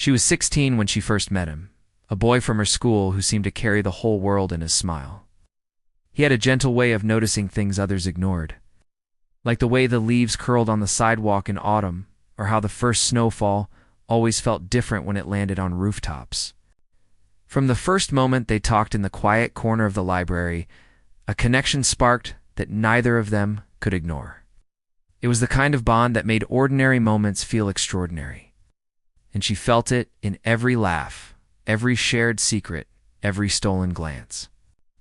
She was 16 when she first met him, a boy from her school who seemed to carry the whole world in his smile. He had a gentle way of noticing things others ignored, like the way the leaves curled on the sidewalk in autumn, or how the first snowfall always felt different when it landed on rooftops. From the first moment they talked in the quiet corner of the library, a connection sparked that neither of them could ignore. It was the kind of bond that made ordinary moments feel extraordinary. And she felt it in every laugh, every shared secret, every stolen glance.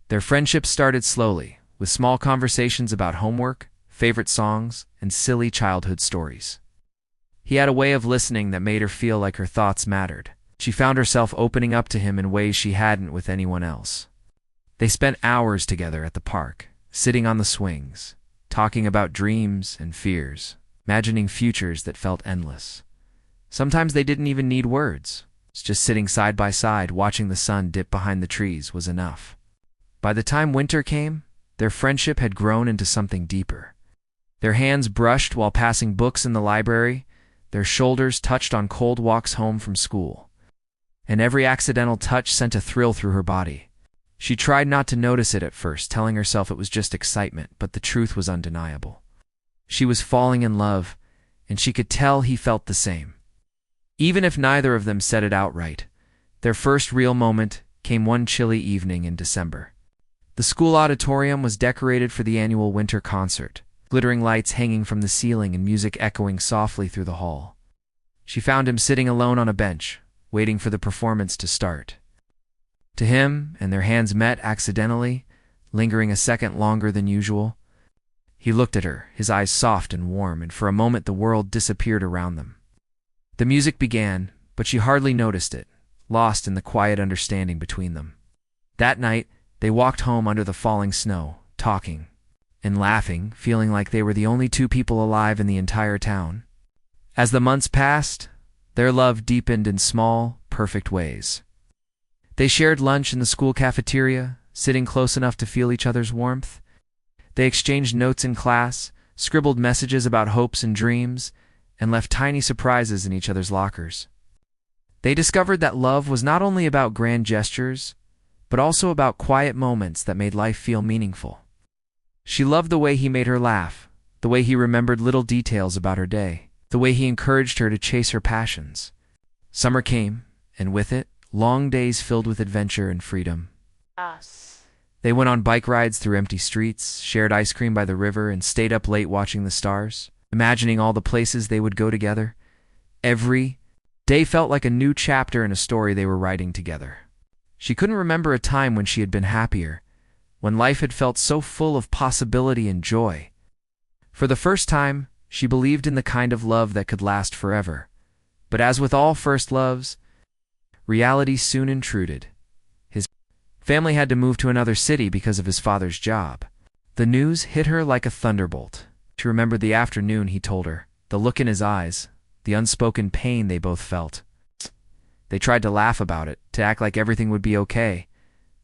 Their friendship started slowly, with small conversations about homework, favorite songs, and silly childhood stories. He had a way of listening that made her feel like her thoughts mattered. She found herself opening up to him in ways she hadn't with anyone else. They spent hours together at the park, sitting on the swings, talking about dreams and fears, imagining futures that felt endless. Sometimes they didn't even need words. Just sitting side by side, watching the sun dip behind the trees was enough. By the time winter came, their friendship had grown into something deeper. Their hands brushed while passing books in the library, their shoulders touched on cold walks home from school. And every accidental touch sent a thrill through her body. She tried not to notice it at first, telling herself it was just excitement, but the truth was undeniable. She was falling in love, and she could tell he felt the same. Even if neither of them said it outright, their first real moment came one chilly evening in December. The school auditorium was decorated for the annual winter concert, glittering lights hanging from the ceiling and music echoing softly through the hall. She found him sitting alone on a bench, waiting for the performance to start. To him, and their hands met accidentally, lingering a second longer than usual. He looked at her, his eyes soft and warm, and for a moment the world disappeared around them. The music began, but she hardly noticed it, lost in the quiet understanding between them. That night, they walked home under the falling snow, talking and laughing, feeling like they were the only two people alive in the entire town. As the months passed, their love deepened in small, perfect ways. They shared lunch in the school cafeteria, sitting close enough to feel each other's warmth. They exchanged notes in class, scribbled messages about hopes and dreams, and left tiny surprises in each other's lockers. They discovered that love was not only about grand gestures, but also about quiet moments that made life feel meaningful. She loved the way he made her laugh, the way he remembered little details about her day, the way he encouraged her to chase her passions. Summer came, and with it, long days filled with adventure and freedom. They went on bike rides through empty streets, shared ice cream by the river, and stayed up late watching the stars, imagining all the places they would go together. Every day felt like a new chapter in a story they were writing together. She couldn't remember a time when she had been happier, when life had felt so full of possibility and joy. For the first time, she believed in the kind of love that could last forever. But as with all first loves, reality soon intruded. His family had to move to another city because of his father's job. The news hit her like a thunderbolt. She remembered the afternoon he told her, the look in his eyes, the unspoken pain they both felt. They tried to laugh about it, to act like everything would be okay,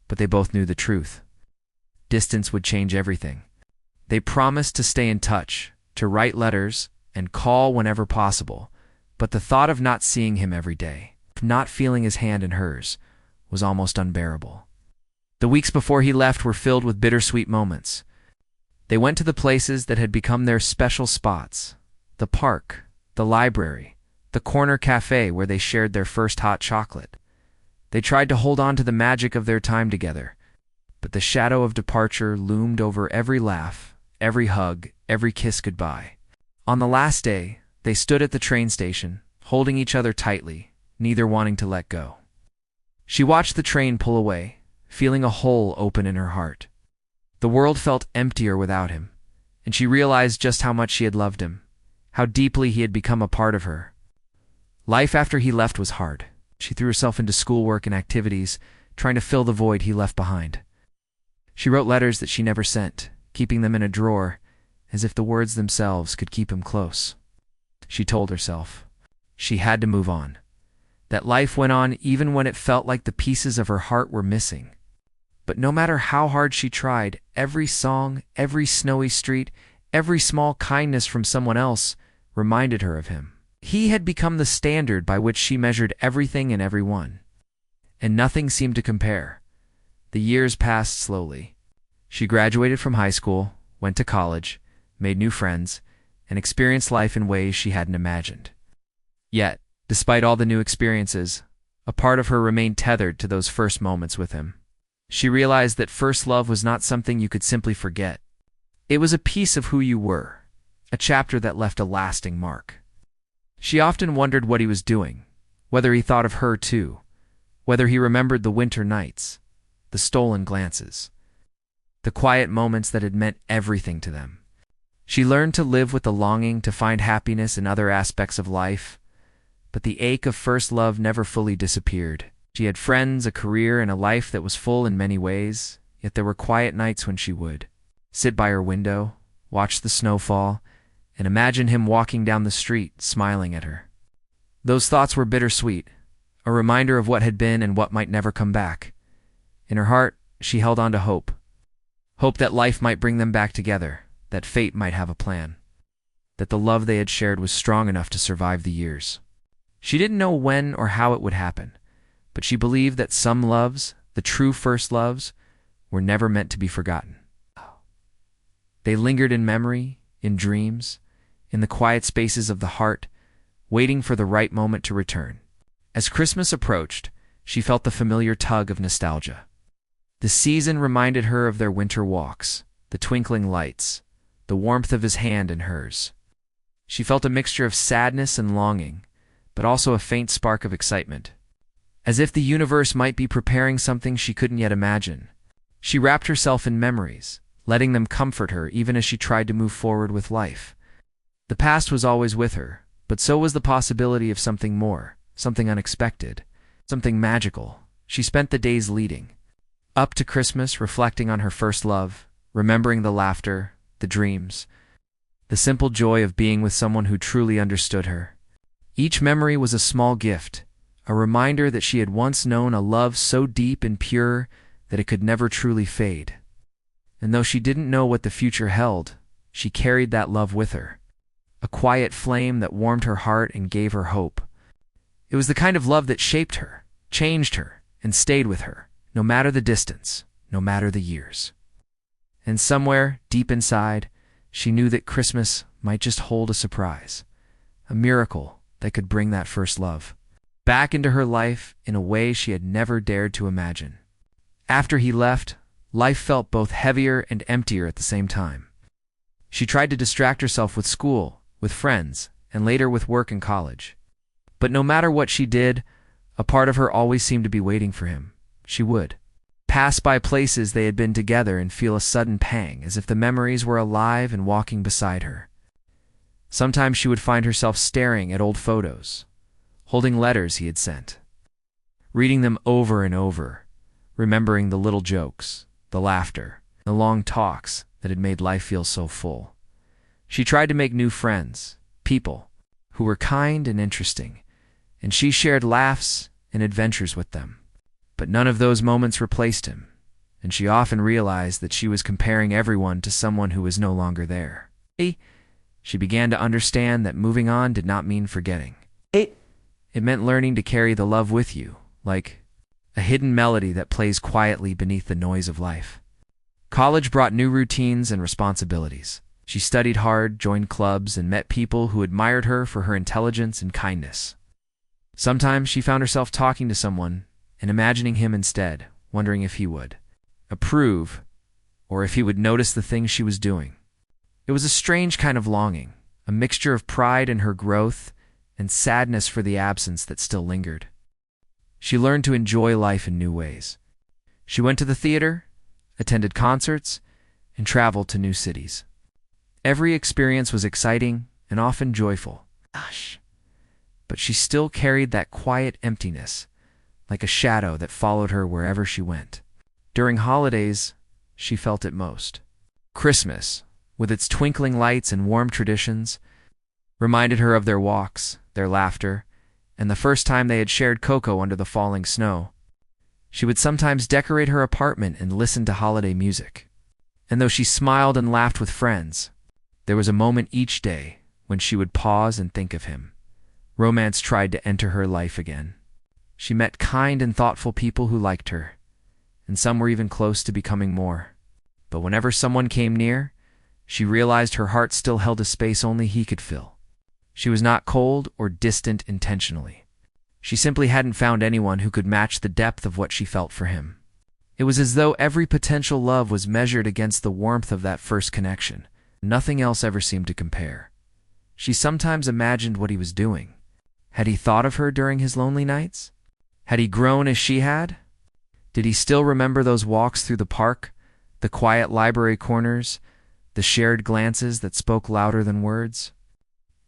but they both knew the truth. Distance would change everything. They promised to stay in touch, to write letters, and call whenever possible, but the thought of not seeing him every day, not feeling his hand in hers, was almost unbearable. The weeks before he left were filled with bittersweet moments. They went to the places that had become their special spots: the park, the library, the corner cafe where they shared their first hot chocolate. They tried to hold on to the magic of their time together, but the shadow of departure loomed over every laugh, every hug, every kiss goodbye. On the last day, they stood at the train station, holding each other tightly, neither wanting to let go. She watched the train pull away, feeling a hole open in her heart. The world felt emptier without him, and she realized just how much she had loved him, how deeply he had become a part of her. Life after he left was hard. She threw herself into schoolwork and activities, trying to fill the void he left behind. She wrote letters that she never sent, keeping them in a drawer, as if the words themselves could keep him close. She told herself she had to move on, that life went on even when it felt like the pieces of her heart were missing. But no matter how hard she tried, every song, every snowy street, every small kindness from someone else reminded her of him. He had become the standard by which she measured everything and everyone, and nothing seemed to compare. The years passed slowly. She graduated from high school, went to college, made new friends, and experienced life in ways she hadn't imagined. Yet, despite all the new experiences, a part of her remained tethered to those first moments with him. She realized that first love was not something you could simply forget. It was a piece of who you were, a chapter that left a lasting mark. She often wondered what he was doing, whether he thought of her too, whether he remembered the winter nights, the stolen glances, the quiet moments that had meant everything to them. She learned to live with the longing to find happiness in other aspects of life, but the ache of first love never fully disappeared. She had friends, a career, and a life that was full in many ways, yet there were quiet nights when she would sit by her window, watch the snow fall, and imagine him walking down the street, smiling at her. Those thoughts were bittersweet, a reminder of what had been and what might never come back. In her heart, she held on to hope. Hope that life might bring them back together, that fate might have a plan, that the love they had shared was strong enough to survive the years. She didn't know when or how it would happen, but she believed that some loves, the true first loves, were never meant to be forgotten. They lingered in memory, in dreams, in the quiet spaces of the heart, waiting for the right moment to return. As Christmas approached, she felt the familiar tug of nostalgia. The season reminded her of their winter walks, the twinkling lights, the warmth of his hand in hers. She felt a mixture of sadness and longing, but also a faint spark of excitement, as if the universe might be preparing something she couldn't yet imagine. She wrapped herself in memories, letting them comfort her even as she tried to move forward with life. The past was always with her, but so was the possibility of something more, something unexpected, something magical. She spent the days leading up to Christmas, reflecting on her first love, remembering the laughter, the dreams, the simple joy of being with someone who truly understood her. Each memory was a small gift, a reminder that she had once known a love so deep and pure that it could never truly fade. And though she didn't know what the future held, she carried that love with her, a quiet flame that warmed her heart and gave her hope. It was the kind of love that shaped her, changed her, and stayed with her, no matter the distance, no matter the years. And somewhere, deep inside, she knew that Christmas might just hold a surprise, a miracle that could bring that first love back into her life in a way she had never dared to imagine. After he left, life felt both heavier and emptier at the same time. She tried to distract herself with school, with friends, and later with work and college. But no matter what she did, a part of her always seemed to be waiting for him. She would pass by places they had been together and feel a sudden pang, as if the memories were alive and walking beside her. Sometimes she would find herself staring at old photos, holding letters he had sent, reading them over and over, remembering the little jokes, the laughter, the long talks that had made life feel so full. She tried to make new friends, people who were kind and interesting, and she shared laughs and adventures with them. But none of those moments replaced him, and she often realized that she was comparing everyone to someone who was no longer there. She began to understand that moving on did not mean forgetting. It meant learning to carry the love with you, like a hidden melody that plays quietly beneath the noise of life. College brought new routines and responsibilities. She studied hard, joined clubs, and met people who admired her for her intelligence and kindness. Sometimes she found herself talking to someone and imagining him instead, wondering if he would approve or if he would notice the things she was doing. It was a strange kind of longing, a mixture of pride in her growth and sadness for the absence that still lingered. She learned to enjoy life in new ways. She went to the theater, attended concerts, and traveled to new cities. Every experience was exciting and often joyful. But she still carried that quiet emptiness, like a shadow that followed her wherever she went. During holidays, she felt it most. Christmas, with its twinkling lights and warm traditions, reminded her of their walks, their laughter, and the first time they had shared cocoa under the falling snow. She would sometimes decorate her apartment and listen to holiday music. And though she smiled and laughed with friends, there was a moment each day when she would pause and think of him, Romance tried to enter her life again. She met kind and thoughtful people who liked her, and some were even close to becoming more. But whenever someone came near, she realized her heart still held a space only he could fill. She was not cold or distant intentionally. She simply hadn't found anyone who could match the depth of what she felt for him. It was as though every potential love was measured against the warmth of that first connection. Nothing else ever seemed to compare. She sometimes imagined what he was doing. Had he thought of her during his lonely nights? Had he grown as she had? Did he still remember those walks through the park, the quiet library corners, the shared glances that spoke louder than words?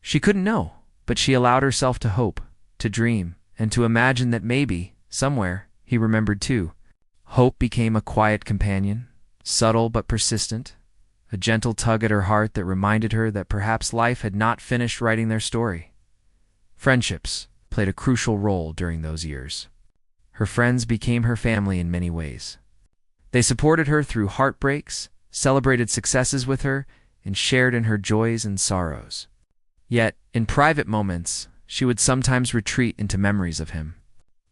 She couldn't know, but she allowed herself to hope, to dream, and to imagine that maybe, somewhere, he remembered too. Hope became a quiet companion, subtle but persistent, a gentle tug at her heart that reminded her that perhaps life had not finished writing their story. Friendships played a crucial role during those years. Her friends became her family in many ways. They supported her through heartbreaks, celebrated successes with her, and shared in her joys and sorrows. Yet, in private moments, she would sometimes retreat into memories of him.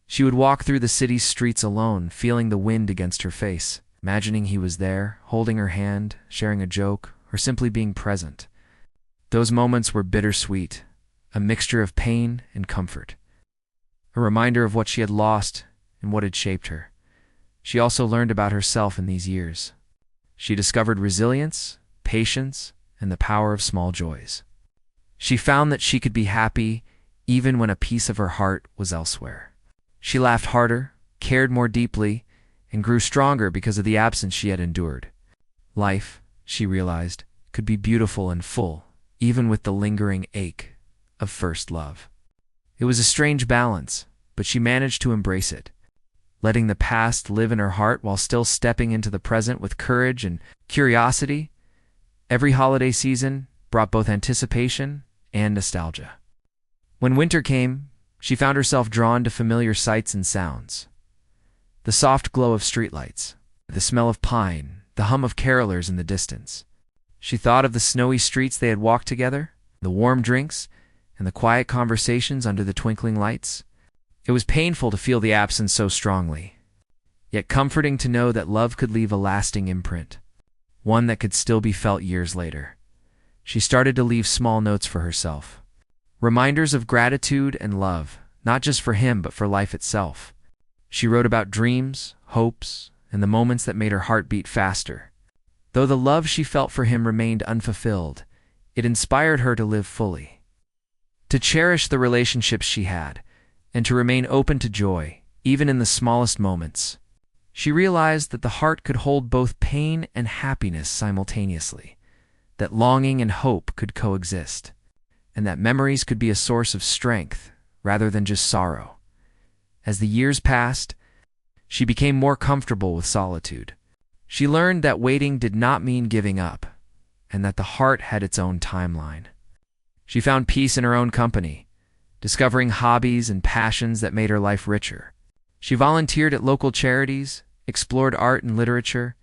She would walk through the city's streets alone, feeling the wind against her face, imagining he was there, holding her hand, sharing a joke, or simply being present. Those moments were bittersweet, a mixture of pain and comfort, a reminder of what she had lost and what had shaped her. She also learned about herself in these years. She discovered resilience, patience, and the power of small joys. She found that she could be happy even when a piece of her heart was elsewhere. She laughed harder, cared more deeply, and grew stronger because of the absence she had endured. Life, she realized, could be beautiful and full, even with the lingering ache of first love. It was a strange balance, but she managed to embrace it, letting the past live in her heart while still stepping into the present with courage and curiosity. Every holiday season brought both anticipation and nostalgia. When winter came, she found herself drawn to familiar sights and sounds. The soft glow of streetlights, the smell of pine, the hum of carolers in the distance. She thought of the snowy streets they had walked together, the warm drinks, and the quiet conversations under the twinkling lights. It was painful to feel the absence so strongly, yet comforting to know that love could leave a lasting imprint, one that could still be felt years later. She started to leave small notes for herself, reminders of gratitude and love, not just for him but for life itself. She wrote about dreams, hopes, and the moments that made her heart beat faster. Though the love she felt for him remained unfulfilled, it inspired her to live fully, to cherish the relationships she had, and to remain open to joy, even in the smallest moments. She realized that the heart could hold both pain and happiness simultaneously, that longing and hope could coexist, and that memories could be a source of strength rather than just sorrow. As the years passed, she became more comfortable with solitude. She learned that waiting did not mean giving up, and that the heart had its own timeline. She found peace in her own company, discovering hobbies and passions that made her life richer. She volunteered at local charities, explored art and literature,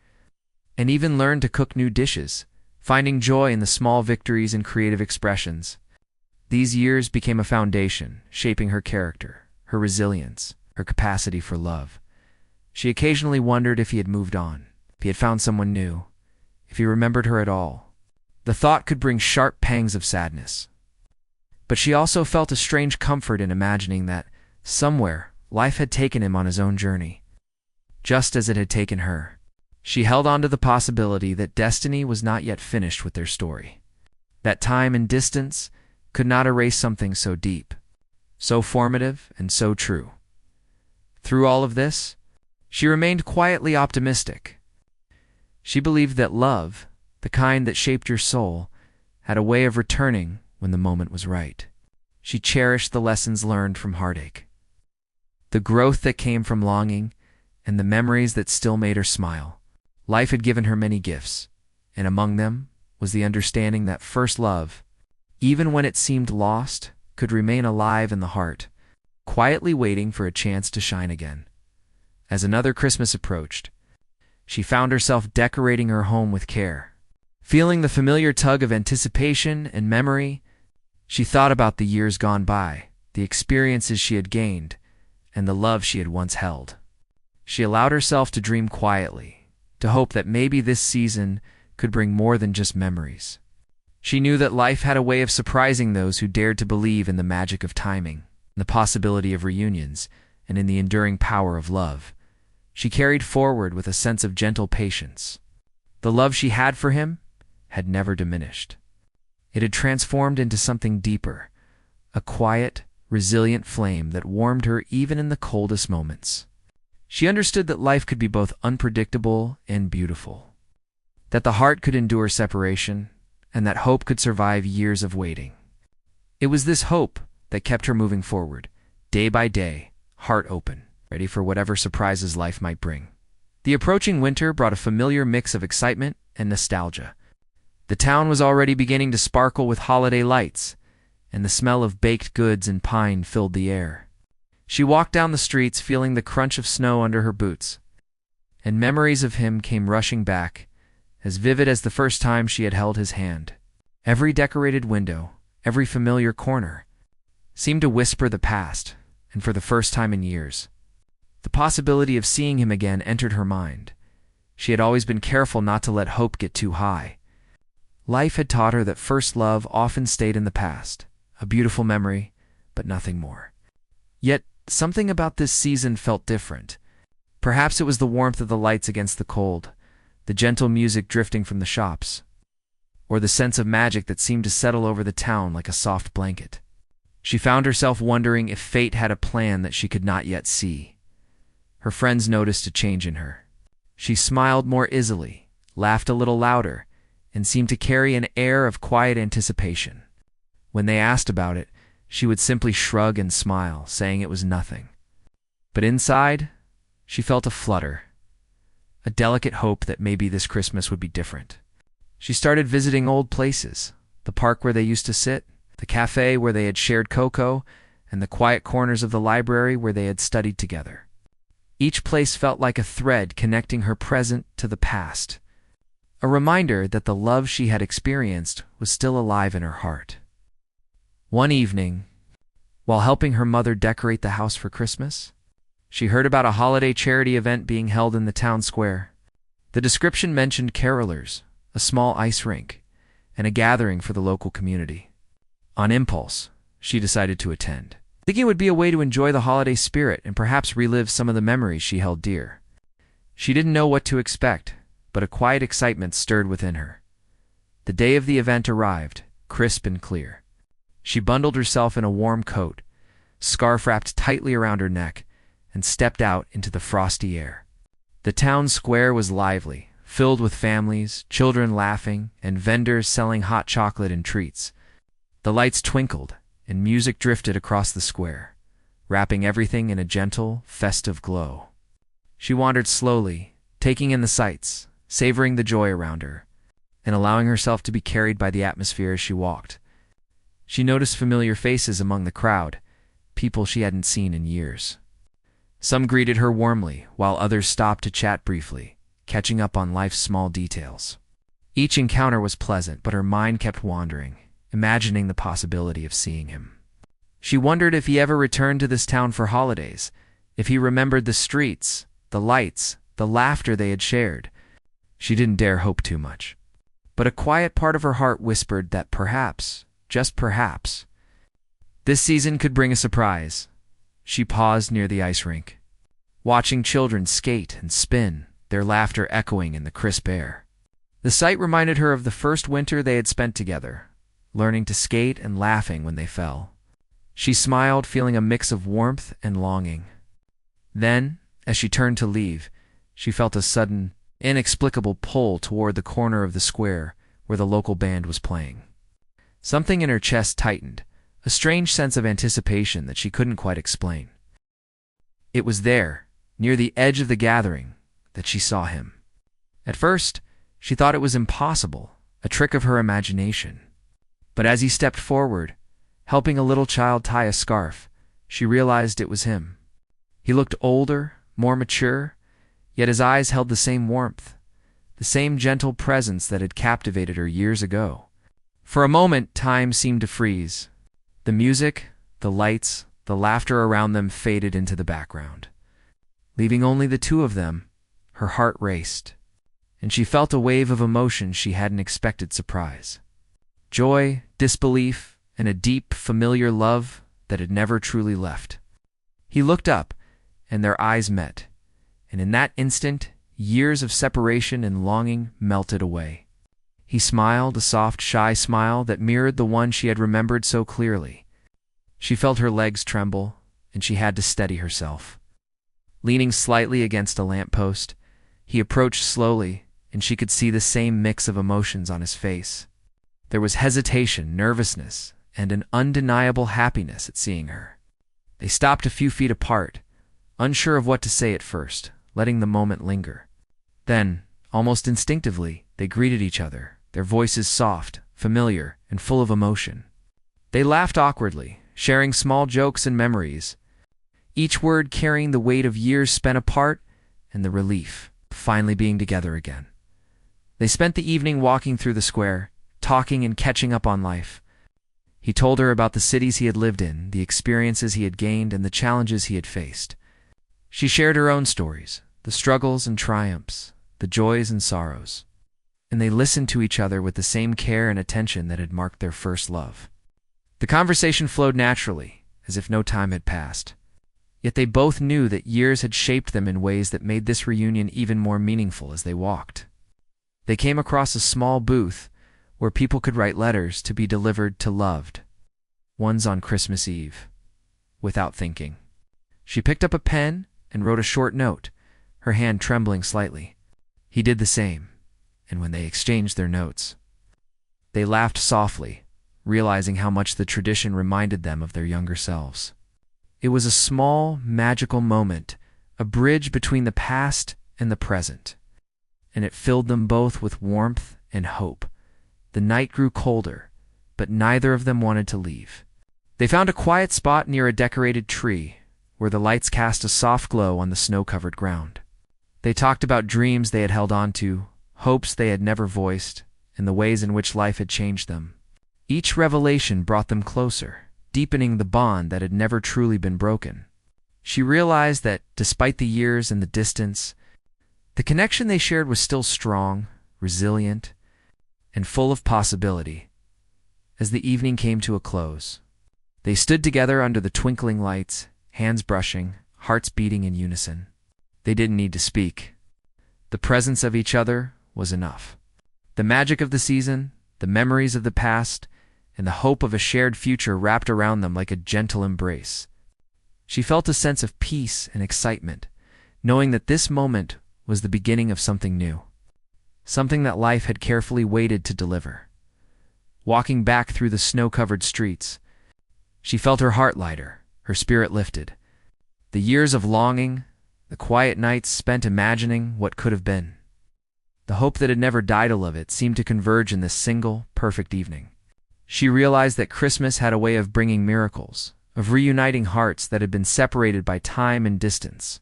and even learned to cook new dishes, finding joy in the small victories and creative expressions. These years became a foundation, shaping her character, her resilience, her capacity for love. She occasionally wondered if he had moved on, if he had found someone new, if he remembered her at all. The thought could bring sharp pangs of sadness. But she also felt a strange comfort in imagining that, somewhere, life had taken him on his own journey, just as it had taken her. She held on to the possibility that destiny was not yet finished with their story, that time and distance could not erase something so deep, so formative, and so true. Through all of this, she remained quietly optimistic. She believed that love, the kind that shaped your soul, had a way of returning when the moment was right. She cherished the lessons learned from heartache, the growth that came from longing, and the memories that still made her smile. Life had given her many gifts, and among them was the understanding that first love, even when it seemed lost, could remain alive in the heart, quietly waiting for a chance to shine again. As another Christmas approached, she found herself decorating her home with care. Feeling the familiar tug of anticipation and memory, she thought about the years gone by, the experiences she had gained, and the love she had once held. She allowed herself to dream quietly, to hope that maybe this season could bring more than just memories. She knew that life had a way of surprising those who dared to believe in the magic of timing, in the possibility of reunions, and in the enduring power of love. She carried forward with a sense of gentle patience. The love she had for him had never diminished. It had transformed into something deeper, a quiet, resilient flame that warmed her even in the coldest moments. She understood that life could be both unpredictable and beautiful, that the heart could endure separation, and that hope could survive years of waiting. It was this hope that kept her moving forward, day by day, heart open, ready for whatever surprises life might bring. The approaching winter brought a familiar mix of excitement and nostalgia. The town was already beginning to sparkle with holiday lights, and the smell of baked goods and pine filled the air. She walked down the streets feeling the crunch of snow under her boots, and memories of him came rushing back, as vivid as the first time she had held his hand. Every decorated window, every familiar corner, seemed to whisper the past, and for the first time in years, the possibility of seeing him again entered her mind. She had always been careful not to let hope get too high. Life had taught her that first love often stayed in the past, a beautiful memory, but nothing more. Yet, something about this season felt different. Perhaps it was the warmth of the lights against the cold, the gentle music drifting from the shops, or the sense of magic that seemed to settle over the town like a soft blanket. She found herself wondering if fate had a plan that she could not yet see. Her friends noticed a change in her. She smiled more easily, laughed a little louder, and seemed to carry an air of quiet anticipation. When they asked about it, she would simply shrug and smile, saying it was nothing. But inside, she felt a flutter, a delicate hope that maybe this Christmas would be different. She started visiting old places, the park where they used to sit, the cafe where they had shared cocoa, and the quiet corners of the library where they had studied together. Each place felt like a thread connecting her present to the past, a reminder that the love she had experienced was still alive in her heart. One evening, while helping her mother decorate the house for Christmas, she heard about a holiday charity event being held in the town square. The description mentioned carolers, a small ice rink, and a gathering for the local community. On impulse, she decided to attend, thinking it would be a way to enjoy the holiday spirit and perhaps relive some of the memories she held dear. She didn't know what to expect, but a quiet excitement stirred within her. The day of the event arrived, crisp and clear. She bundled herself in a warm coat, scarf wrapped tightly around her neck, and stepped out into the frosty air. The town square was lively, filled with families, children laughing, and vendors selling hot chocolate and treats. The lights twinkled, and music drifted across the square, wrapping everything in a gentle, festive glow. She wandered slowly, taking in the sights, savoring the joy around her, and allowing herself to be carried by the atmosphere as she walked. She noticed familiar faces among the crowd, people she hadn't seen in years. Some greeted her warmly, while others stopped to chat briefly, catching up on life's small details. Each encounter was pleasant, but her mind kept wandering, imagining the possibility of seeing him. She wondered if he ever returned to this town for holidays, if he remembered the streets, the lights, the laughter they had shared. She didn't dare hope too much. But a quiet part of her heart whispered that perhaps, just perhaps, this season could bring a surprise. She paused near the ice rink, watching children skate and spin, their laughter echoing in the crisp air. The sight reminded her of the first winter they had spent together, learning to skate and laughing when they fell. She smiled, feeling a mix of warmth and longing. Then, as she turned to leave, she felt a sudden, inexplicable pull toward the corner of the square where the local band was playing. Something in her chest tightened, a strange sense of anticipation that she couldn't quite explain. It was there, near the edge of the gathering, that she saw him. At first, she thought it was impossible, a trick of her imagination. But as he stepped forward, helping a little child tie a scarf, she realized it was him. He looked older, more mature, yet his eyes held the same warmth, the same gentle presence that had captivated her years ago. For a moment, time seemed to freeze. The music, the lights, the laughter around them faded into the background. Leaving only the two of them, her heart raced, and she felt a wave of emotion she hadn't expected. Surprise, joy, disbelief, and a deep, familiar love that had never truly left. He looked up, and their eyes met, and in that instant, years of separation and longing melted away. He smiled, a soft, shy smile that mirrored the one she had remembered so clearly. She felt her legs tremble, and she had to steady herself. Leaning slightly against a lamppost, he approached slowly, and she could see the same mix of emotions on his face. There was hesitation, nervousness, and an undeniable happiness at seeing her. They stopped a few feet apart, unsure of what to say at first, letting the moment linger. Then, almost instinctively, they greeted each other, their voices soft, familiar, and full of emotion. They laughed awkwardly, sharing small jokes and memories, each word carrying the weight of years spent apart and the relief of finally being together again. They spent the evening walking through the square, talking and catching up on life. He told her about the cities he had lived in, the experiences he had gained, and the challenges he had faced. She shared her own stories, the struggles and triumphs, the joys and sorrows, and they listened to each other with the same care and attention that had marked their first love. The conversation flowed naturally, as if no time had passed. Yet they both knew that years had shaped them in ways that made this reunion even more meaningful. As they walked, they came across a small booth where people could write letters to be delivered to loved ones on Christmas Eve. Without thinking, she picked up a pen and wrote a short note, her hand trembling slightly. He did the same, and when they exchanged their notes, they laughed softly, realizing how much the tradition reminded them of their younger selves. It was a small, magical moment, a bridge between the past and the present, and it filled them both with warmth and hope. The night grew colder, but neither of them wanted to leave. They found a quiet spot near a decorated tree, where the lights cast a soft glow on the snow-covered ground. They talked about dreams they had held on to, hopes they had never voiced, and the ways in which life had changed them. Each revelation brought them closer, deepening the bond that had never truly been broken. She realized that, despite the years and the distance, the connection they shared was still strong, resilient, and full of possibility. As the evening came to a close, they stood together under the twinkling lights, hands brushing, hearts beating in unison. They didn't need to speak. The presence of each other was enough. The magic of the season, the memories of the past, and the hope of a shared future wrapped around them like a gentle embrace. She felt a sense of peace and excitement, knowing that this moment was the beginning of something new, something that life had carefully waited to deliver. Walking back through the snow-covered streets, she felt her heart lighter, her spirit lifted. The years of longing, the quiet nights spent imagining what could have been, the hope that had never died of it seemed to converge in this single, perfect evening. She realized that Christmas had a way of bringing miracles, of reuniting hearts that had been separated by time and distance.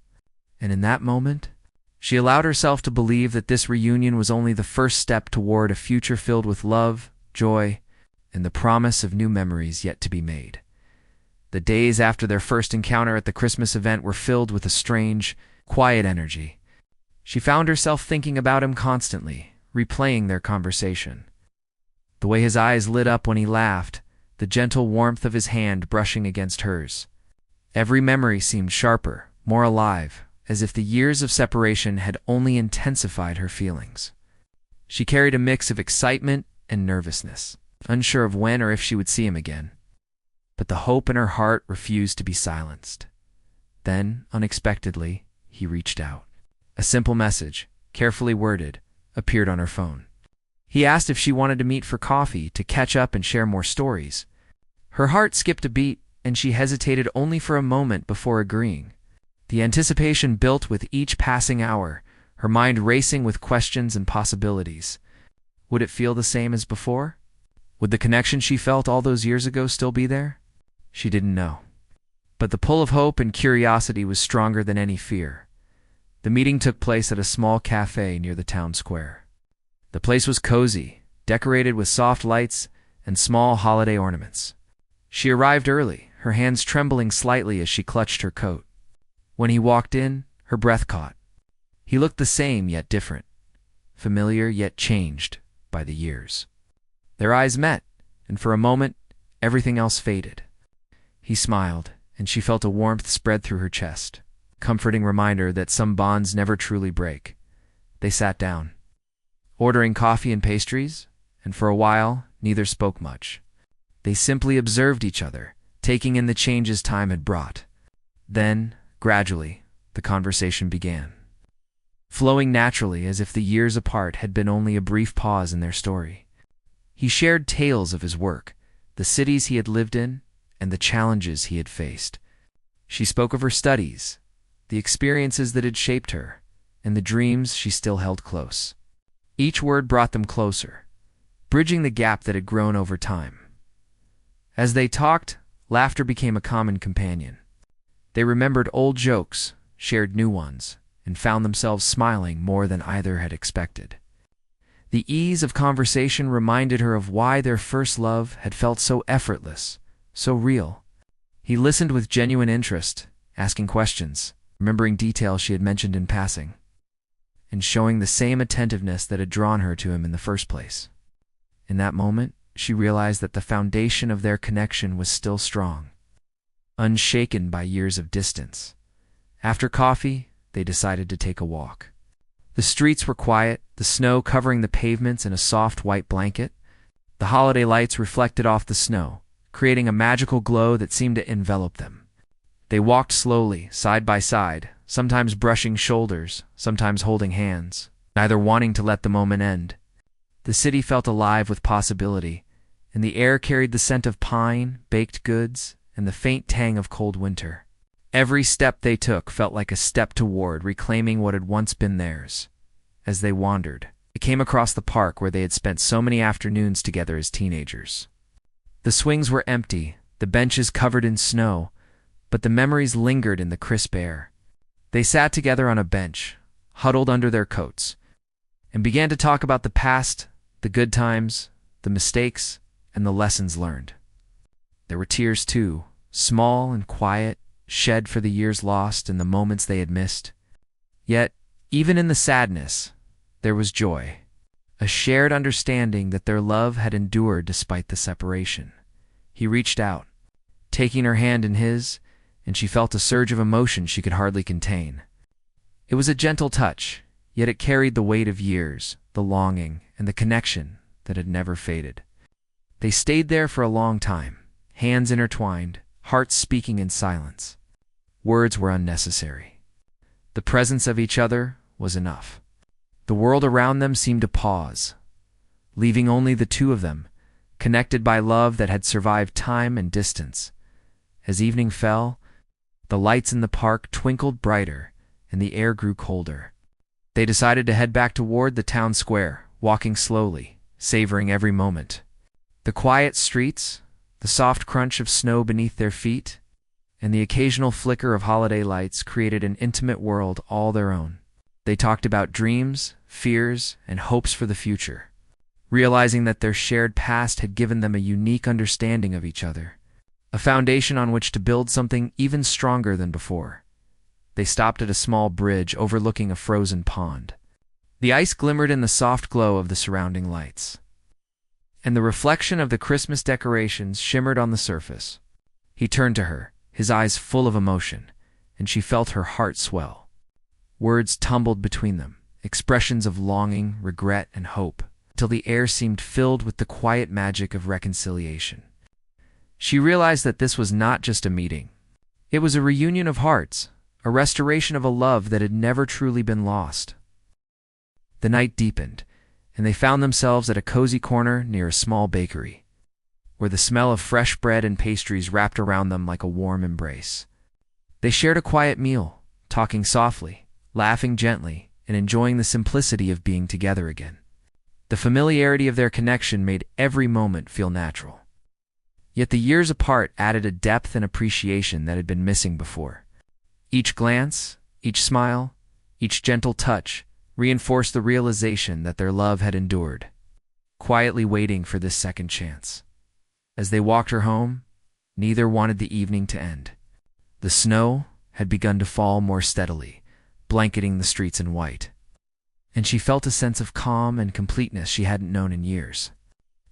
And in that moment, she allowed herself to believe that this reunion was only the first step toward a future filled with love, joy, and the promise of new memories yet to be made. The days after their first encounter at the Christmas event were filled with a strange, quiet energy. She found herself thinking about him constantly, replaying their conversation. The way his eyes lit up when he laughed, the gentle warmth of his hand brushing against hers. Every memory seemed sharper, more alive, as if the years of separation had only intensified her feelings. She carried a mix of excitement and nervousness, unsure of when or if she would see him again. But the hope in her heart refused to be silenced. Then, unexpectedly, he reached out. A simple message, carefully worded, appeared on her phone. He asked if she wanted to meet for coffee, to catch up and share more stories. Her heart skipped a beat, and she hesitated only for a moment before agreeing. The anticipation built with each passing hour, her mind racing with questions and possibilities. Would it feel the same as before? Would the connection she felt all those years ago still be there? She didn't know. But the pull of hope and curiosity was stronger than any fear. The meeting took place at a small cafe near the town square. The place was cozy, decorated with soft lights and small holiday ornaments. She arrived early, her hands trembling slightly as she clutched her coat. When he walked in, her breath caught. He looked the same yet different, familiar yet changed by the years. Their eyes met, and for a moment, everything else faded. He smiled, and she felt a warmth spread through her chest, a comforting reminder that some bonds never truly break. They sat down, ordering coffee and pastries, and for a while, neither spoke much. They simply observed each other, taking in the changes time had brought. Then, gradually, the conversation began, flowing naturally as if the years apart had been only a brief pause in their story. He shared tales of his work, the cities he had lived in, and the challenges he had faced. She spoke of her studies, the experiences that had shaped her, and the dreams she still held close. Each word brought them closer, bridging the gap that had grown over time. As they talked, laughter became a common companion. They remembered old jokes, shared new ones, and found themselves smiling more than either had expected. The ease of conversation reminded her of why their first love had felt so effortless, so real. He listened with genuine interest, asking questions, remembering details she had mentioned in passing, and showing the same attentiveness that had drawn her to him in the first place. In that moment, she realized that the foundation of their connection was still strong, unshaken by years of distance. After coffee, they decided to take a walk. The streets were quiet, the snow covering the pavements in a soft white blanket. The holiday lights reflected off the snow, creating a magical glow that seemed to envelop them. They walked slowly, side by side, sometimes brushing shoulders, sometimes holding hands, neither wanting to let the moment end. The city felt alive with possibility, and the air carried the scent of pine, baked goods, and the faint tang of cold winter. Every step they took felt like a step toward reclaiming what had once been theirs. As they wandered, they came across the park where they had spent so many afternoons together as teenagers. The swings were empty, the benches covered in snow, but the memories lingered in the crisp air. They sat together on a bench, huddled under their coats, and began to talk about the past, the good times, the mistakes, and the lessons learned. There were tears too, small and quiet, shed for the years lost and the moments they had missed. Yet, even in the sadness, there was joy, a shared understanding that their love had endured despite the separation. He reached out, taking her hand in his, and she felt a surge of emotion she could hardly contain. It was a gentle touch, yet it carried the weight of years, the longing, and the connection that had never faded. They stayed there for a long time, hands intertwined, hearts speaking in silence. Words were unnecessary. The presence of each other was enough. The world around them seemed to pause, leaving only the two of them, connected by love that had survived time and distance. As evening fell, the lights in the park twinkled brighter, and the air grew colder. They decided to head back toward the town square, walking slowly, savoring every moment. The quiet streets, the soft crunch of snow beneath their feet, and the occasional flicker of holiday lights created an intimate world all their own. They talked about dreams, fears, and hopes for the future, realizing that their shared past had given them a unique understanding of each other, a foundation on which to build something even stronger than before. They stopped at a small bridge overlooking a frozen pond. The ice glimmered in the soft glow of the surrounding lights, and the reflection of the Christmas decorations shimmered on the surface. He turned to her, his eyes full of emotion, and she felt her heart swell. Words tumbled between them, expressions of longing, regret, and hope, till the air seemed filled with the quiet magic of reconciliation. She realized that this was not just a meeting. It was a reunion of hearts, a restoration of a love that had never truly been lost. The night deepened, and they found themselves at a cozy corner near a small bakery, where the smell of fresh bread and pastries wrapped around them like a warm embrace. They shared a quiet meal, talking softly, laughing gently, and enjoying the simplicity of being together again. The familiarity of their connection made every moment feel natural. Yet the years apart added a depth and appreciation that had been missing before. Each glance, each smile, each gentle touch reinforced the realization that their love had endured, quietly waiting for this second chance. As they walked her home, Neither wanted the evening to end. The snow had begun to fall more steadily, blanketing the streets in white, and she felt a sense of calm and completeness she hadn't known in years.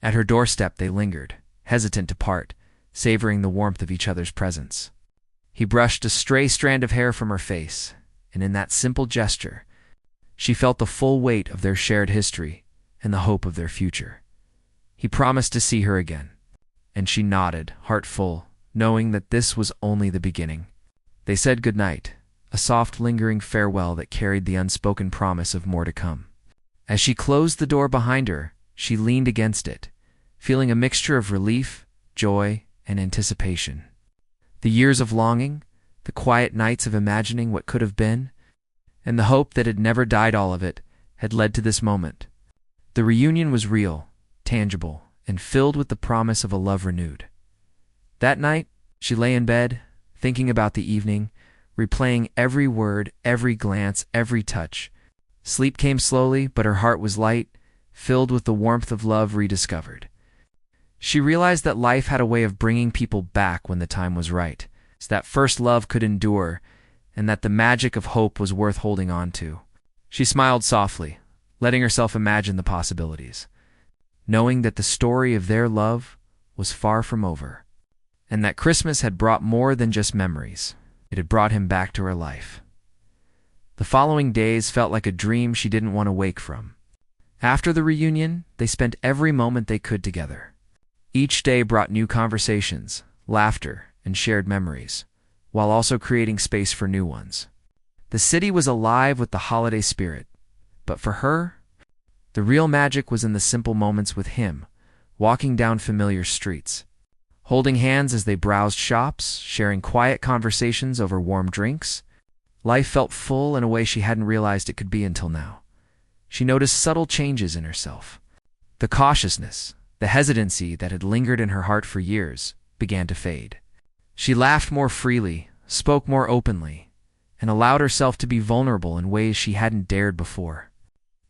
At her doorstep they lingered, hesitant to part, savoring the warmth of each other's presence. He brushed a stray strand of hair from her face, and in that simple gesture, she felt the full weight of their shared history and the hope of their future. He promised to see her again, and she nodded, heart full, knowing that this was only the beginning. They said goodnight, a soft, lingering farewell that carried the unspoken promise of more to come. As she closed the door behind her, she leaned against it, feeling a mixture of relief, joy, and anticipation. The years of longing, the quiet nights of imagining what could have been, and the hope that had never died, all of it, had led to this moment. The reunion was real, tangible, and filled with the promise of a love renewed. That night, she lay in bed, thinking about the evening, replaying every word, every glance, every touch. Sleep came slowly, but her heart was light, filled with the warmth of love rediscovered. She realized that life had a way of bringing people back when the time was right, so that first love could endure, and that the magic of hope was worth holding on to. She smiled softly, letting herself imagine the possibilities, knowing that the story of their love was far from over, and that Christmas had brought more than just memories. It had brought him back to her life. The following days felt like a dream she didn't want to wake from. After the reunion, they spent every moment they could together. Each day brought new conversations, laughter, and shared memories, while also creating space for new ones. The city was alive with the holiday spirit, but for her, the real magic was in the simple moments with him, walking down familiar streets, holding hands as they browsed shops, sharing quiet conversations over warm drinks. Life felt full in a way she hadn't realized it could be until now. She noticed subtle changes in herself. The cautiousness, the hesitancy that had lingered in her heart for years, began to fade. She laughed more freely, spoke more openly, and allowed herself to be vulnerable in ways she hadn't dared before.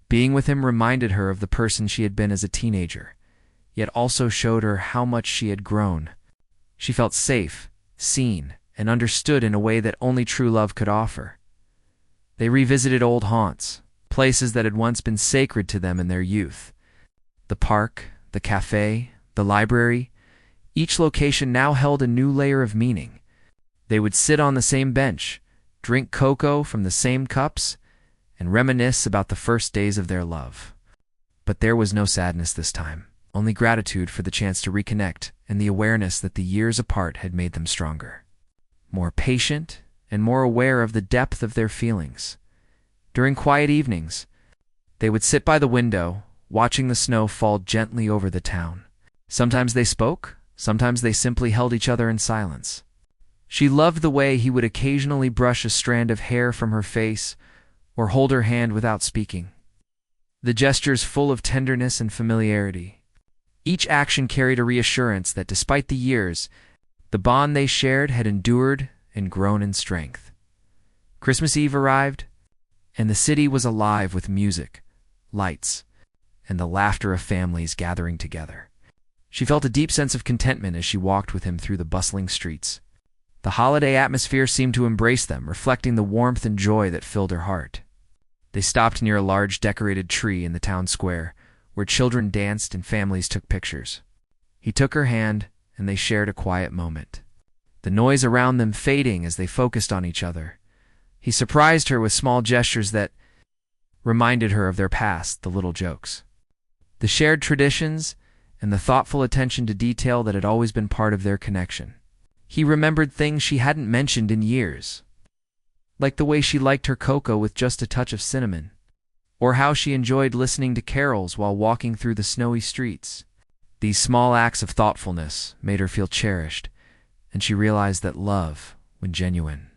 Being with him reminded her of the person she had been as a teenager, yet also showed her how much she had grown. She felt safe, seen, and understood in a way that only true love could offer. They revisited old haunts, places that had once been sacred to them in their youth. The park, the cafe, the library, each location now held a new layer of meaning. They would sit on the same bench, drink cocoa from the same cups, and reminisce about the first days of their love. But there was no sadness this time, only gratitude for the chance to reconnect and the awareness that the years apart had made them stronger, more patient, and more aware of the depth of their feelings. During quiet evenings, they would sit by the window, watching the snow fall gently over the town. Sometimes they spoke, sometimes they simply held each other in silence. She loved the way he would occasionally brush a strand of hair from her face or hold her hand without speaking. The gestures full of tenderness and familiarity. Each action carried a reassurance that despite the years, the bond they shared had endured and grown in strength. Christmas Eve arrived, and the city was alive with music, lights, and the laughter of families gathering together. She felt a deep sense of contentment as she walked with him through the bustling streets. The holiday atmosphere seemed to embrace them, reflecting the warmth and joy that filled her heart. They stopped near a large decorated tree in the town square, where children danced and families took pictures. He took her hand, and they shared a quiet moment, the noise around them fading as they focused on each other. He surprised her with small gestures that reminded her of their past, the little jokes, the shared traditions, and the thoughtful attention to detail that had always been part of their connection. He remembered things she hadn't mentioned in years, like the way she liked her cocoa with just a touch of cinnamon, or how she enjoyed listening to carols while walking through the snowy streets. These small acts of thoughtfulness made her feel cherished, and she realized that love, when genuine,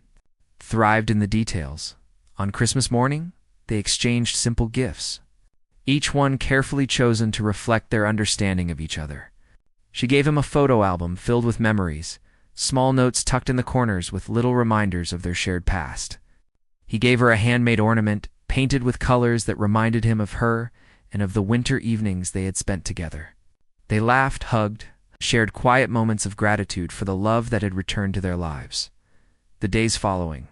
thrived in the details. On Christmas morning, they exchanged simple gifts, each one carefully chosen to reflect their understanding of each other. She gave him a photo album filled with memories, small notes tucked in the corners with little reminders of their shared past. He gave her a handmade ornament, painted with colors that reminded him of her and of the winter evenings they had spent together. They laughed, hugged, shared quiet moments of gratitude for the love that had returned to their lives. The days following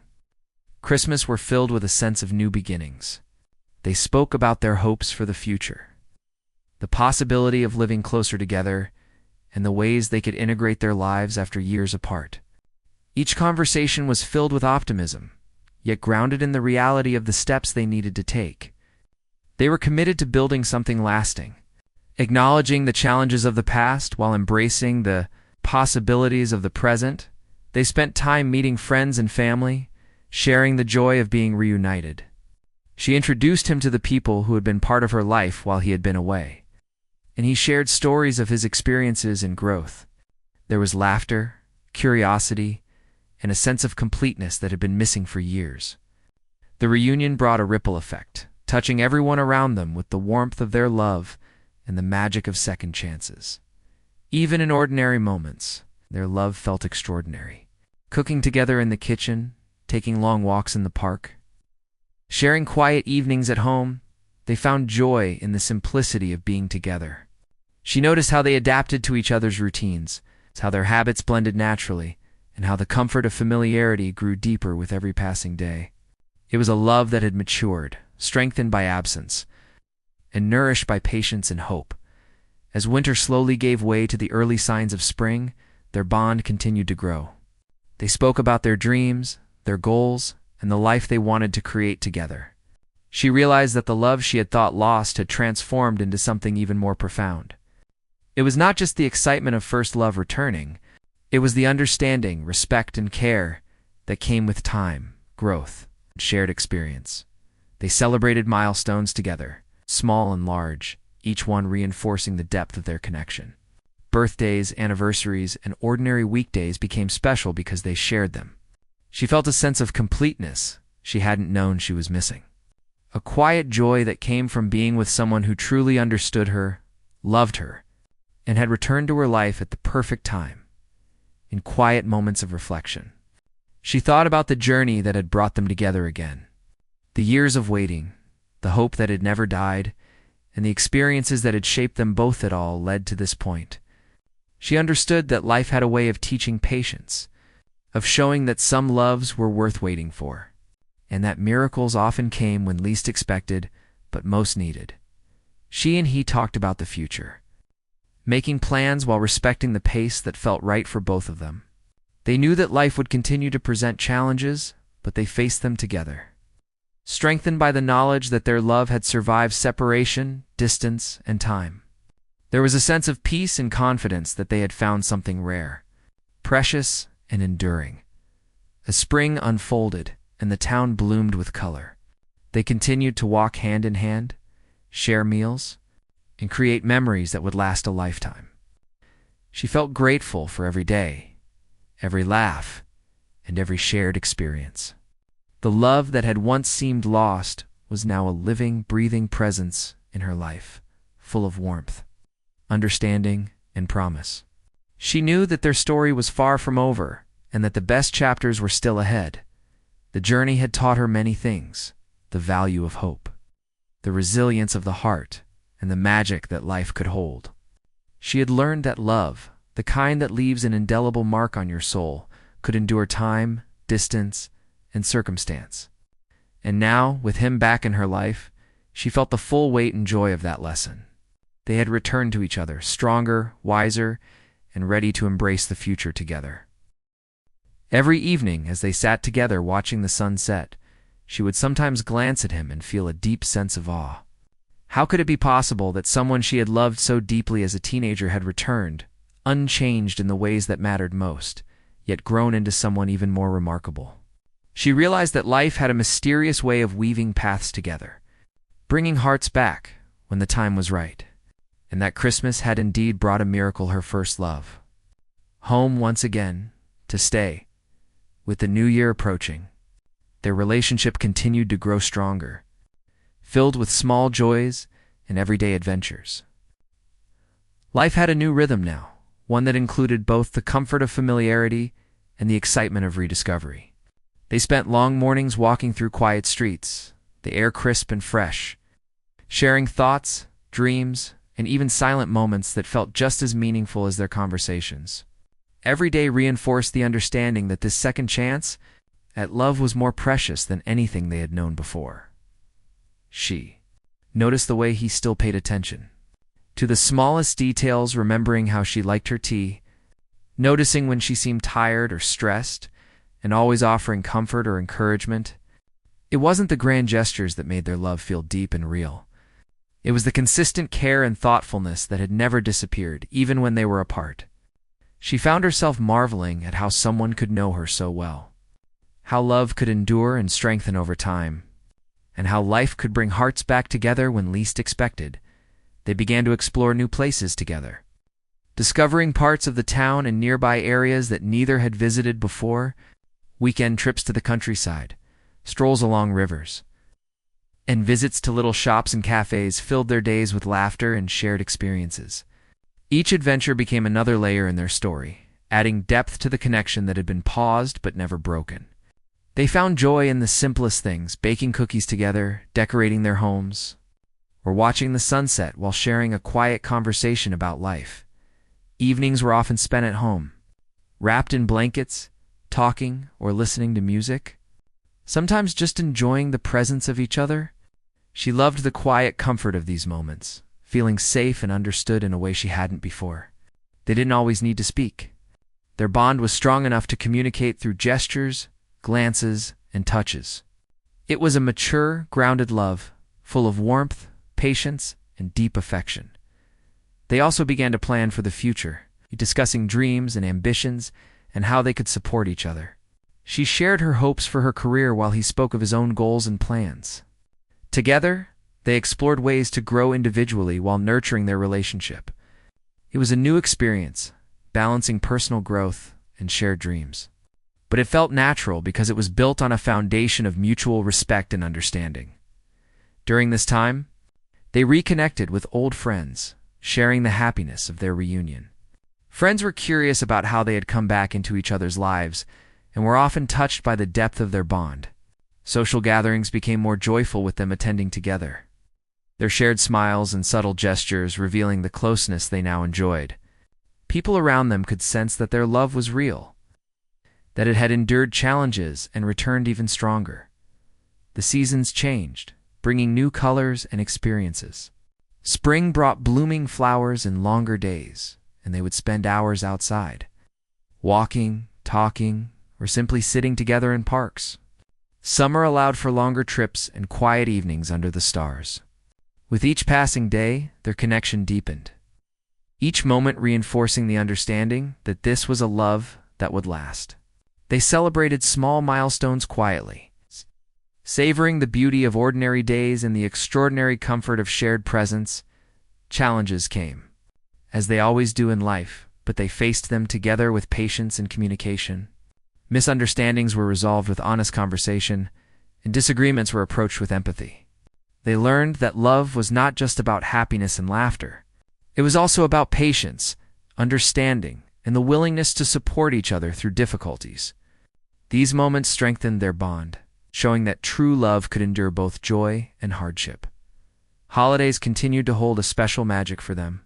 Christmas were filled with a sense of new beginnings. They spoke about their hopes for the future, the possibility of living closer together, and the ways they could integrate their lives after years apart. Each conversation was filled with optimism, yet grounded in the reality of the steps they needed to take. They were committed to building something lasting, acknowledging the challenges of the past while embracing the possibilities of the present. They spent time meeting friends and family, sharing the joy of being reunited. She introduced him to the people who had been part of her life while he had been away, and he shared stories of his experiences and growth. There was laughter, curiosity, and a sense of completeness that had been missing for years. The reunion brought a ripple effect, touching everyone around them with the warmth of their love and the magic of second chances. Even in ordinary moments, their love felt extraordinary. Cooking together in the kitchen, taking long walks in the park, sharing quiet evenings at home, they found joy in the simplicity of being together. She noticed how they adapted to each other's routines, how their habits blended naturally, and how the comfort of familiarity grew deeper with every passing day. It was a love that had matured, strengthened by absence, and nourished by patience and hope. As winter slowly gave way to the early signs of spring, their bond continued to grow. They spoke about their dreams, their goals, and the life they wanted to create together. She realized that the love she had thought lost had transformed into something even more profound. It was not just the excitement of first love returning, it was the understanding, respect, and care that came with time, growth, and shared experience. They celebrated milestones together, small and large, each one reinforcing the depth of their connection. Birthdays, anniversaries, and ordinary weekdays became special because they shared them. She felt a sense of completeness she hadn't known she was missing. A quiet joy that came from being with someone who truly understood her, loved her, and had returned to her life at the perfect time. In quiet moments of reflection, she thought about the journey that had brought them together again. The years of waiting, the hope that had never died, and the experiences that had shaped them both had all led to this point. She understood that life had a way of teaching patience, of showing that some loves were worth waiting for, and that miracles often came when least expected, but most needed. She and he talked about the future, making plans while respecting the pace that felt right for both of them. They knew that life would continue to present challenges, but they faced them together, strengthened by the knowledge that their love had survived separation, distance, and time. There was a sense of peace and confidence that they had found something rare, precious, and enduring. A spring unfolded, and the town bloomed with color. They continued to walk hand in hand, share meals, and create memories that would last a lifetime. She felt grateful for every day, every laugh, and every shared experience. The love that had once seemed lost was now a living, breathing presence in her life, full of warmth, understanding, and promise. She knew that their story was far from over and that the best chapters were still ahead. The journey had taught her many things: the value of hope, the resilience of the heart, and the magic that life could hold. She had learned that love, the kind that leaves an indelible mark on your soul, could endure time, distance, and circumstance. And now, with him back in her life, she felt the full weight and joy of that lesson. They had returned to each other, stronger, wiser, and ready to embrace the future together. Every evening, as they sat together watching the sun set, she would sometimes glance at him and feel a deep sense of awe. How could it be possible that someone she had loved so deeply as a teenager had returned, unchanged in the ways that mattered most, yet grown into someone even more remarkable? She realized that life had a mysterious way of weaving paths together, bringing hearts back when the time was right, and that Christmas had indeed brought a miracle, her first love. Home once again, to stay. With the new year approaching, their relationship continued to grow stronger, filled with small joys and everyday adventures. Life had a new rhythm now, one that included both the comfort of familiarity and the excitement of rediscovery. They spent long mornings walking through quiet streets, the air crisp and fresh, sharing thoughts, dreams, and even silent moments that felt just as meaningful as their conversations. Every day reinforced the understanding that this second chance at love was more precious than anything they had known before. She noticed the way he still paid attention to the smallest details, remembering how she liked her tea, noticing when she seemed tired or stressed, and always offering comfort or encouragement. It wasn't the grand gestures that made their love feel deep and real. It was the consistent care and thoughtfulness that had never disappeared, even when they were apart. She found herself marveling at how someone could know her so well, how love could endure and strengthen over time, and how life could bring hearts back together when least expected. They began to explore new places together, discovering parts of the town and nearby areas that neither had visited before. Weekend trips to the countryside, strolls along rivers, and visits to little shops and cafes filled their days with laughter and shared experiences. Each adventure became another layer in their story, adding depth to the connection that had been paused but never broken. They found joy in the simplest things, baking cookies together, decorating their homes, or watching the sunset while sharing a quiet conversation about life. Evenings were often spent at home, wrapped in blankets, talking or listening to music, sometimes just enjoying the presence of each other. She loved the quiet comfort of these moments, feeling safe and understood in a way she hadn't before. They didn't always need to speak. Their bond was strong enough to communicate through gestures, glances, and touches. It was a mature, grounded love, full of warmth, patience, and deep affection. They also began to plan for the future, discussing dreams and ambitions and how they could support each other. She shared her hopes for her career while he spoke of his own goals and plans. Together, they explored ways to grow individually while nurturing their relationship. It was a new experience, balancing personal growth and shared dreams. But it felt natural because it was built on a foundation of mutual respect and understanding. During this time, they reconnected with old friends, sharing the happiness of their reunion. Friends were curious about how they had come back into each other's lives and were often touched by the depth of their bond. Social gatherings became more joyful with them attending together, their shared smiles and subtle gestures revealing the closeness they now enjoyed. People around them could sense that their love was real, that it had endured challenges and returned even stronger. The seasons changed, bringing new colors and experiences. Spring brought blooming flowers and longer days, and they would spend hours outside, walking, talking, or simply sitting together in parks. Summer allowed for longer trips and quiet evenings under the stars. With each passing day, their connection deepened, each moment reinforcing the understanding that this was a love that would last. They celebrated small milestones quietly, savoring the beauty of ordinary days and the extraordinary comfort of shared presence. Challenges came, as they always do in life, but they faced them together with patience and communication. Misunderstandings were resolved with honest conversation, and disagreements were approached with empathy. They learned that love was not just about happiness and laughter. It was also about patience, understanding, and the willingness to support each other through difficulties. These moments strengthened their bond, showing that true love could endure both joy and hardship. Holidays continued to hold a special magic for them.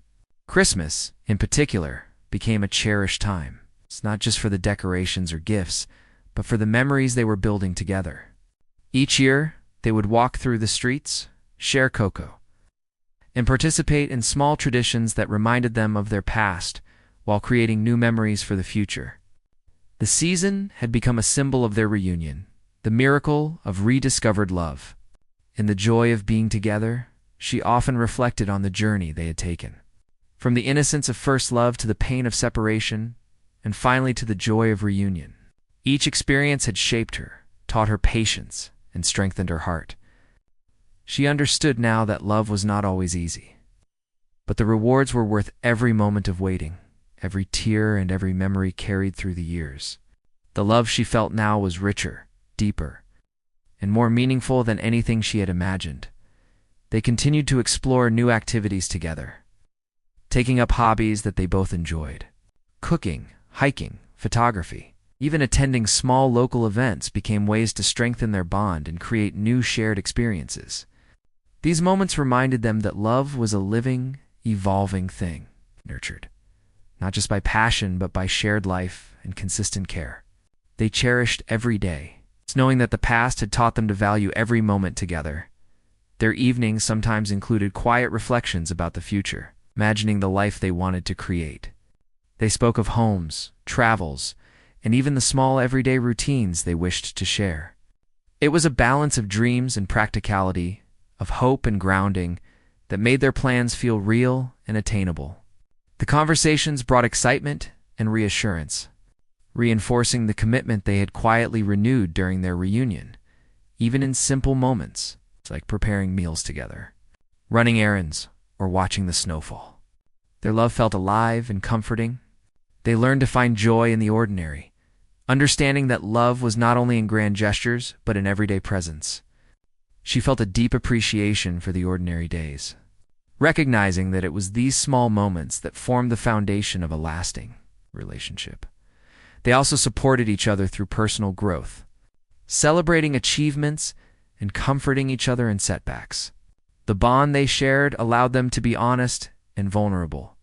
Christmas, in particular, became a cherished time. It's not just for the decorations or gifts, but for the memories they were building together. Each year, they would walk through the streets, share cocoa, and participate in small traditions that reminded them of their past while creating new memories for the future. The season had become a symbol of their reunion, the miracle of rediscovered love. In the joy of being together, she often reflected on the journey they had taken. From the innocence of first love to the pain of separation, and finally to the joy of reunion. Each experience had shaped her, taught her patience, and strengthened her heart. She understood now that love was not always easy, but the rewards were worth every moment of waiting, every tear and every memory carried through the years. The love she felt now was richer, deeper, and more meaningful than anything she had imagined. They continued to explore new activities together, taking up hobbies that they both enjoyed. Cooking, hiking, photography, even attending small local events became ways to strengthen their bond and create new shared experiences. These moments reminded them that love was a living, evolving thing, nurtured, not just by passion, but by shared life and consistent care. They cherished every day, knowing that the past had taught them to value every moment together. Their evenings sometimes included quiet reflections about the future, imagining the life they wanted to create. They spoke of homes, travels, and even the small everyday routines they wished to share. It was a balance of dreams and practicality, of hope and grounding, that made their plans feel real and attainable. The conversations brought excitement and reassurance, reinforcing the commitment they had quietly renewed during their reunion, even in simple moments, like preparing meals together, running errands, or watching the snowfall. Their love felt alive and comforting. They learned to find joy in the ordinary, understanding that love was not only in grand gestures, but in everyday presence. She felt a deep appreciation for the ordinary days, recognizing that it was these small moments that formed the foundation of a lasting relationship. They also supported each other through personal growth, celebrating achievements and comforting each other in setbacks. The bond they shared allowed them to be honest and vulnerable,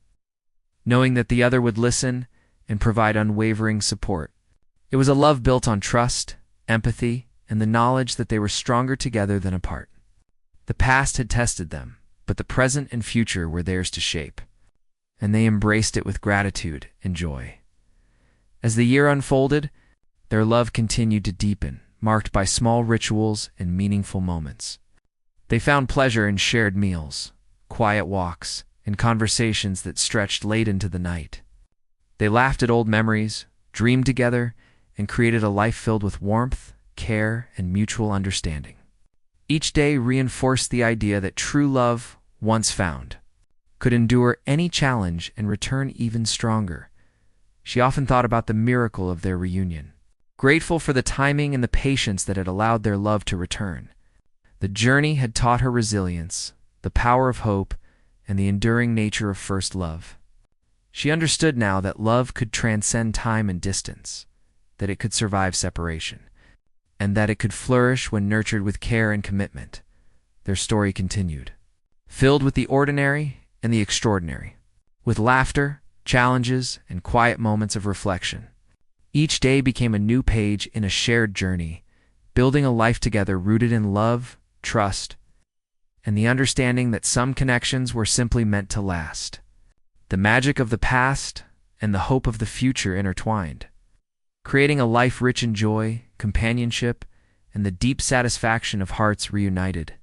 knowing that the other would listen and provide unwavering support. It was a love built on trust, empathy, and the knowledge that they were stronger together than apart. The past had tested them, but the present and future were theirs to shape, and they embraced it with gratitude and joy. As the year unfolded, their love continued to deepen, marked by small rituals and meaningful moments. They found pleasure in shared meals, quiet walks, and conversations that stretched late into the night. They laughed at old memories, dreamed together, and created a life filled with warmth, care, and mutual understanding. Each day reinforced the idea that true love, once found, could endure any challenge and return even stronger. She often thought about the miracle of their reunion, grateful for the timing and the patience that had allowed their love to return. The journey had taught her resilience, the power of hope, and the enduring nature of first love. She understood now that love could transcend time and distance, that it could survive separation, and that it could flourish when nurtured with care and commitment. Their story continued, filled with the ordinary and the extraordinary, with laughter, challenges, and quiet moments of reflection. Each day became a new page in a shared journey, building a life together rooted in love, trust, and the understanding that some connections were simply meant to last. The magic of the past and the hope of the future intertwined, creating a life rich in joy, companionship, and the deep satisfaction of hearts reunited.